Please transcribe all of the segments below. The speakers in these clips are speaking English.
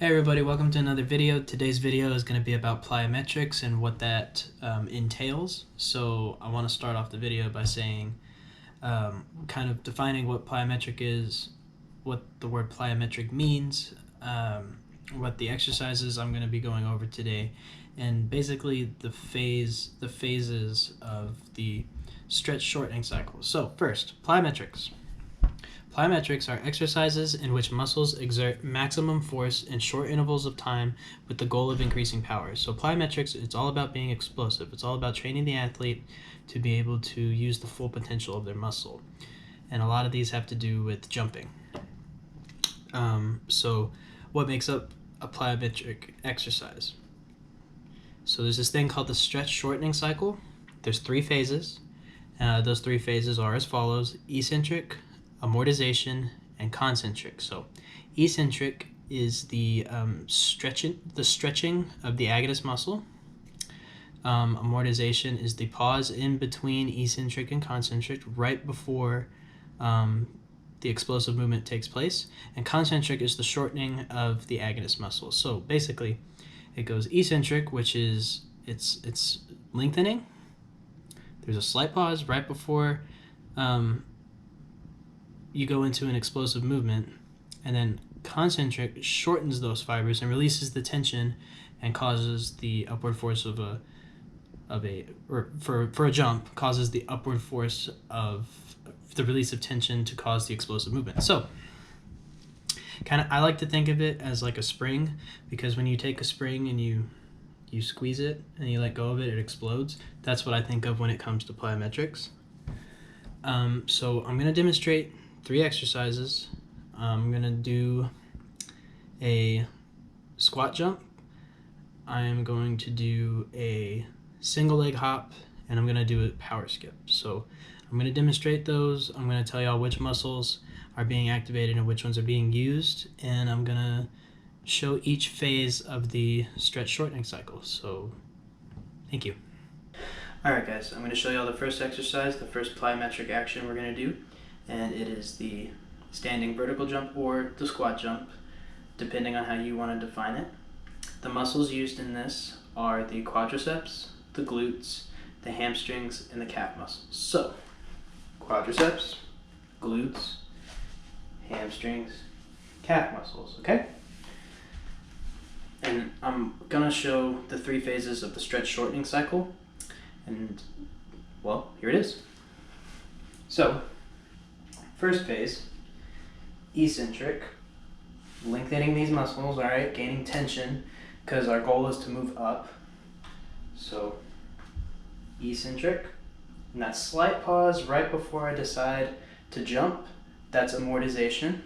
Hey everybody, welcome to another video. Today's video is going to be about plyometrics and what that entails. So I want to start off the video by saying, kind of defining what plyometric is, what the word plyometric means, what the exercises I'm going to be going over today, and basically the phases of the stretch shortening cycle. So first, plyometrics. Plyometrics are exercises in which muscles exert maximum force in short intervals of time with the goal of increasing power. So plyometrics, it's all about being explosive. It's all about training the athlete to be able to use the full potential of their muscle. And a lot of these have to do with jumping. So what makes up a plyometric exercise? So there's this thing called the stretch shortening cycle. There's 3 phases. Those 3 phases are as follows: eccentric, amortization, and concentric. So eccentric is the stretching of the agonist muscle. Amortization is the pause in between eccentric and concentric right before the explosive movement takes place. And concentric is the shortening of the agonist muscle. So basically it goes eccentric, which is it's lengthening. There's a slight pause right before you go into an explosive movement, and then concentric shortens those fibers and releases the tension and causes the upward force for a jump, causes the upward force of the release of tension to cause the explosive movement. So I like to think of it as like a spring, because when you take a spring and you squeeze it and you let go of it, it explodes. That's what I think of when it comes to plyometrics. So I'm going to demonstrate 3 exercises. I'm going to do a squat jump, I am going to do a single leg hop, and I'm going to do a power skip. So I'm going to demonstrate those. I'm going to tell y'all which muscles are being activated and which ones are being used, and I'm going to show each phase of the stretch shortening cycle. So thank you. Alright guys, I'm going to show y'all the first exercise, the first plyometric action we're going to do, and it is the standing vertical jump or the squat jump, depending on how you want to define it. The muscles used in this are the quadriceps, the glutes, the hamstrings, and the calf muscles. So, quadriceps, glutes, hamstrings, calf muscles, okay? And I'm going to show the 3 phases of the stretch shortening cycle, and, well, here it is. So, first phase, eccentric, lengthening these muscles, all right, gaining tension, because our goal is to move up. So, eccentric, and that slight pause right before I decide to jump, that's amortization.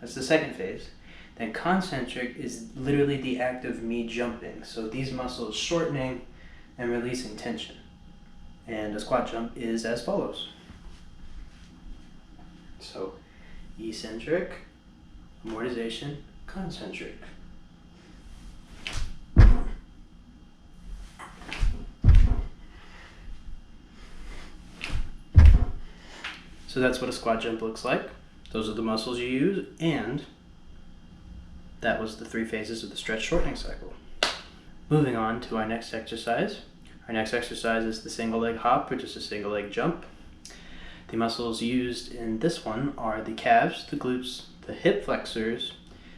That's the second phase. Then concentric is literally the act of me jumping. So these muscles shortening and releasing tension. And a squat jump is as follows. So eccentric, amortization, concentric. So that's what a squat jump looks like. Those are the muscles you use, and that was the 3 phases of the stretch shortening cycle. Moving on to our next exercise. Our next exercise is the single leg hop, which is a single leg jump. The muscles used in this one are the calves, the glutes, the hip flexors,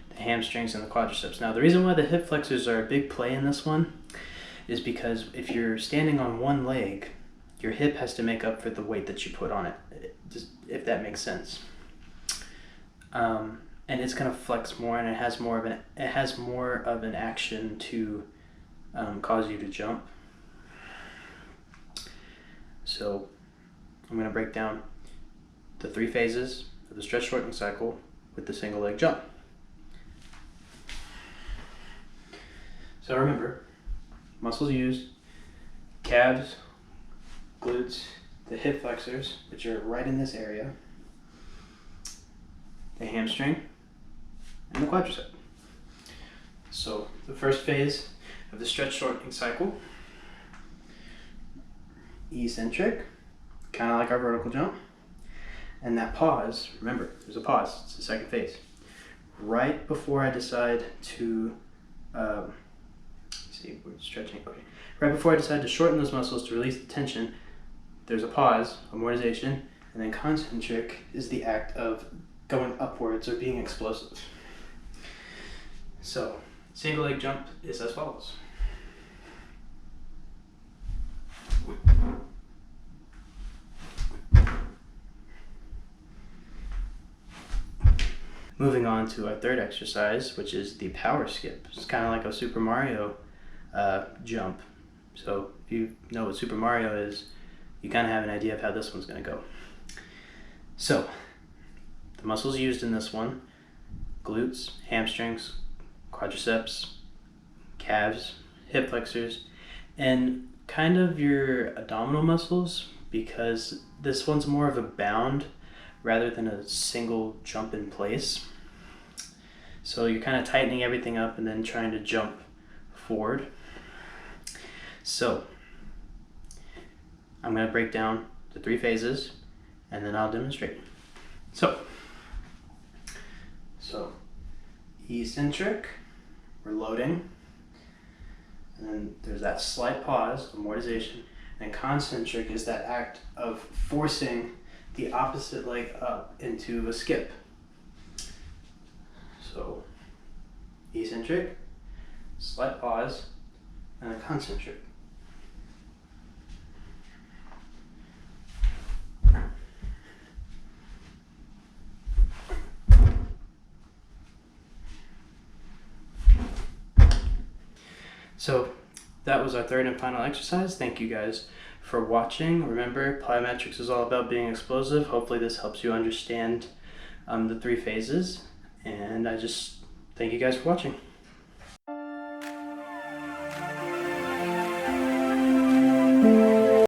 the hamstrings, and the quadriceps. Now the reason why the hip flexors are a big play in this one is because if you're standing on one leg, your hip has to make up for the weight that you put on it, just if that makes sense. And it's going to flex more, and it has more of an action to cause you to jump. So I'm going to break down the 3 phases of the stretch shortening cycle with the single leg jump. So remember, muscles used: calves, glutes, the hip flexors, which are right in this area, the hamstring, and the quadricep. So the first phase of the stretch shortening cycle, eccentric, kind of like our vertical jump, and that pause, remember, there's a pause, it's the second phase, right before I decide to, see, we're stretching, okay. Right before I decide to shorten those muscles to release the tension, there's a pause, amortization, and then concentric is the act of going upwards or being explosive. So, single leg jump is as follows. Moving on to our third exercise, which is the power skip. It's kind of like a Super Mario jump. So if you know what Super Mario is, you kind of have an idea of how this one's going to go. So the muscles used in this one: glutes, hamstrings, quadriceps, calves, hip flexors, and kind of your abdominal muscles, because this one's more of a bound rather than a single jump in place. So you're kind of tightening everything up and then trying to jump forward. So I'm going to break down the 3 phases and then I'll demonstrate. So eccentric, we're loading, and then there's that slight pause, amortization, and concentric is that act of forcing the opposite leg up into a skip. So eccentric, slight pause, and a concentric. So that was our third and final exercise. Thank you guys for watching. Remember, plyometrics is all about being explosive. Hopefully this helps you understand the 3 phases. And I just thank you guys for watching.